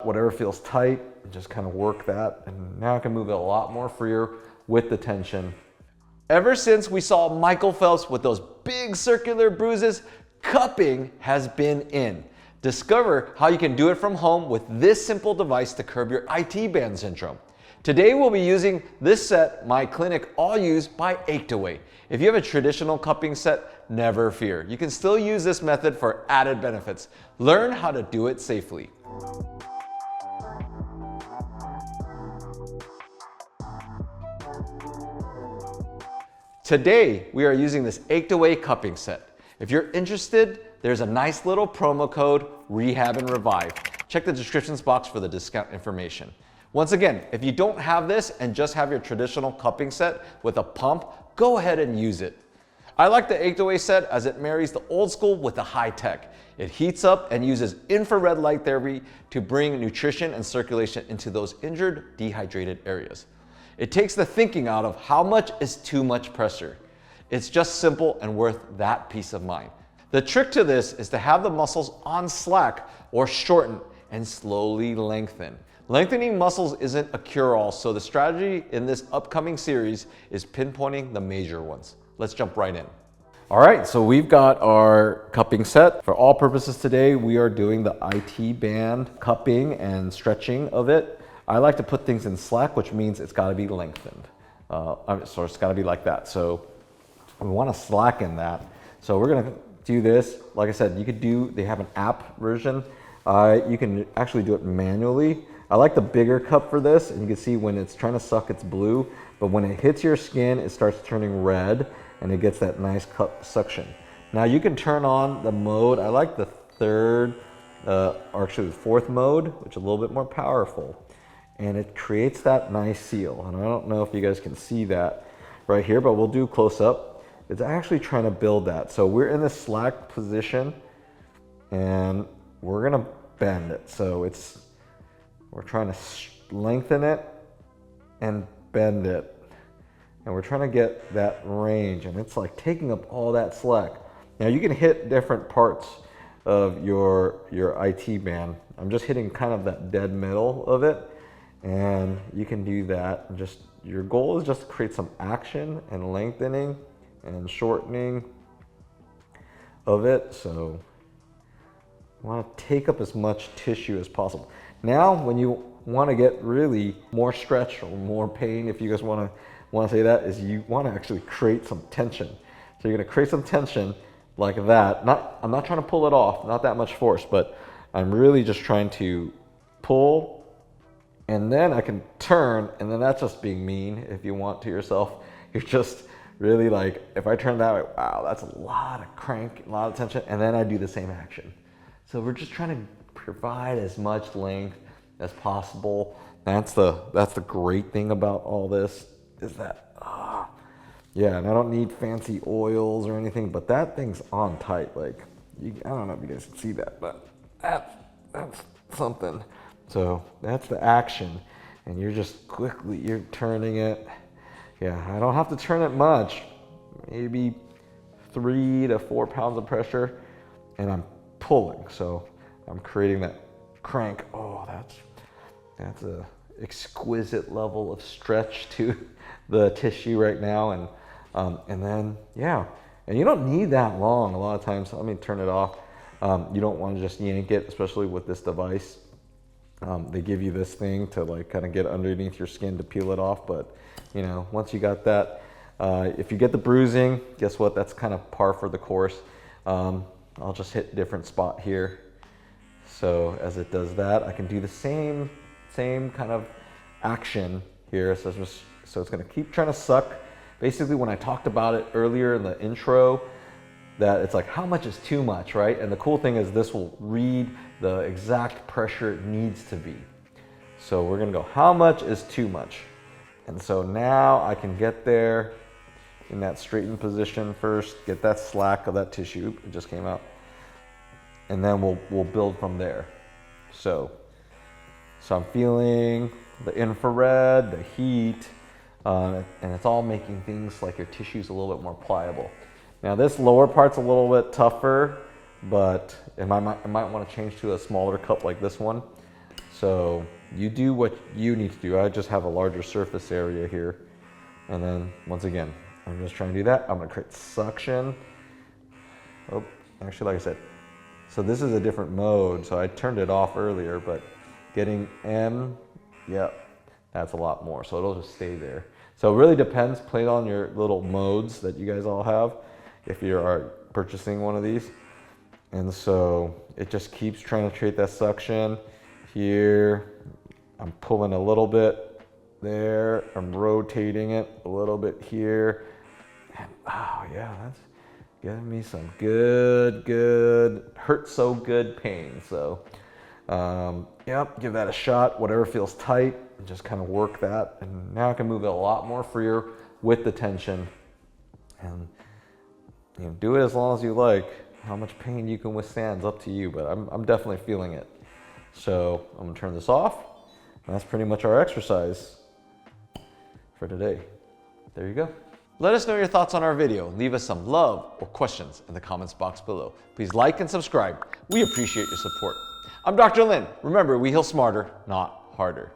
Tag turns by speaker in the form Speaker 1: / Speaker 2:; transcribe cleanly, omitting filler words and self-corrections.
Speaker 1: whatever feels tight and just kind of work that. And now I can move it a lot more freer with the tension. Ever since we saw Michael Phelps with those big circular bruises, cupping has been in. Discover how you can do it from home with this simple device to curb your IT band syndrome. Today we'll be using this set my clinic all use by Ached Away. If you have a traditional cupping set, never fear. You can still use this method for added benefits. Learn how to do it safely. Today we are using this Ached Away cupping set. If you're interested, there's a nice little promo code, Rehab and Revive. Check the descriptions box for the discount information. Once again, if you don't have this and just have your traditional cupping set with a pump, go ahead and use it. I like the Ached Away set as it marries the old school with the high tech. It heats up and uses infrared light therapy to bring nutrition and circulation into those injured, dehydrated areas. It takes the thinking out of how much is too much pressure. It's just simple and worth that peace of mind. The trick to this is to have the muscles on slack or shorten and slowly lengthen. Lengthening muscles isn't a cure-all, so the strategy in this upcoming series is pinpointing the major ones. Let's jump right in. All right, so we've got our cupping set. For all purposes today, we are doing the IT band cupping and stretching of it. I like to put things in slack, which means it's gotta be lengthened. So it's gotta be like that. So we wanna slacken that. So we're gonna do this. Like I said, they have an app version. You can actually do it manually. I like the bigger cup for this, and you can see when it's trying to suck, it's blue, but when it hits your skin, it starts turning red, and it gets that nice cup suction. Now you can turn on the mode. I like the third, or actually the fourth mode, which is a little bit more powerful, and it creates that nice seal. And I don't know if you guys can see that right here, but we'll do close up. It's actually trying to build that. So we're in the slack position, and we're gonna bend it. So we're trying to lengthen it and bend it. And we're trying to get that range, and it's like taking up all that slack. Now you can hit different parts of your IT band. I'm just hitting kind of that dead middle of it, and you can do that. Your goal is just to create some action and lengthening and shortening of it. So you want to take up as much tissue as possible. Now, when you want to get really more stretch or more pain, if you guys want to say that, is you want to actually create some tension. So you're going to create some tension like that. I'm not trying to pull it off, not that much force, but I'm really just trying to pull, and then I can turn, and then that's just being mean if you want to yourself. You're just really like, if I turn that way, wow, that's a lot of crank, a lot of tension, and then I do the same action. So we're just trying to provide as much length as possible. That's the great thing about all this, is that, yeah, and I don't need fancy oils or anything, but that thing's on tight. Like, I don't know if you guys can see that, but that's something. So that's the action, and you're turning it. Yeah, I don't have to turn it much, maybe 3 to 4 pounds of pressure, and I'm pulling. So I'm creating that crank. Oh, that's a exquisite level of stretch to the tissue right now. And then, yeah, and you don't need that long a lot of times. Let me turn it off. You don't want to just yank it, especially with this device. They give you this thing to like kind of get underneath your skin to peel it off. But you know, once you got that, if you get the bruising, guess what? That's kind of par for the course. I'll just hit different spot here. So as it does that, I can do the same kind of action here. So it's going to keep trying to suck. Basically, when I talked about it earlier in the intro, that it's like, how much is too much, right? And the cool thing is this will read the exact pressure it needs to be. So we're going to go, how much is too much? And so now I can get there in that straightened position first, get that slack of that tissue. It just came out. And then we'll build from there. So I'm feeling the infrared, the heat, and it's all making things like your tissue's a little bit more pliable. Now this lower part's a little bit tougher, but I might want to change to a smaller cup like this one. So you do what you need to do. I just have a larger surface area here. And then once again, I'm just trying to do that. I'm gonna create suction. Oh, actually, like I said, so this is a different mode. So I turned it off earlier, but getting M, yep, that's a lot more. So it'll just stay there. So it really depends, play on your little modes that you guys all have if you are purchasing one of these. And so it just keeps trying to create that suction. Here, I'm pulling a little bit there. I'm rotating it a little bit here. And oh yeah, that's giving me some good, hurt so good pain. So yep, give that a shot, whatever feels tight, and just kind of work that. And now I can move it a lot more freer with the tension. And you know, do it as long as you like. How much pain you can withstand is up to you, but I'm definitely feeling it. So I'm gonna turn this off. And that's pretty much our exercise for today. There you go. Let us know your thoughts on our video. Leave us some love or questions in the comments box below. Please like and subscribe. We appreciate your support. I'm Dr. Lin. Remember, we heal smarter, not harder.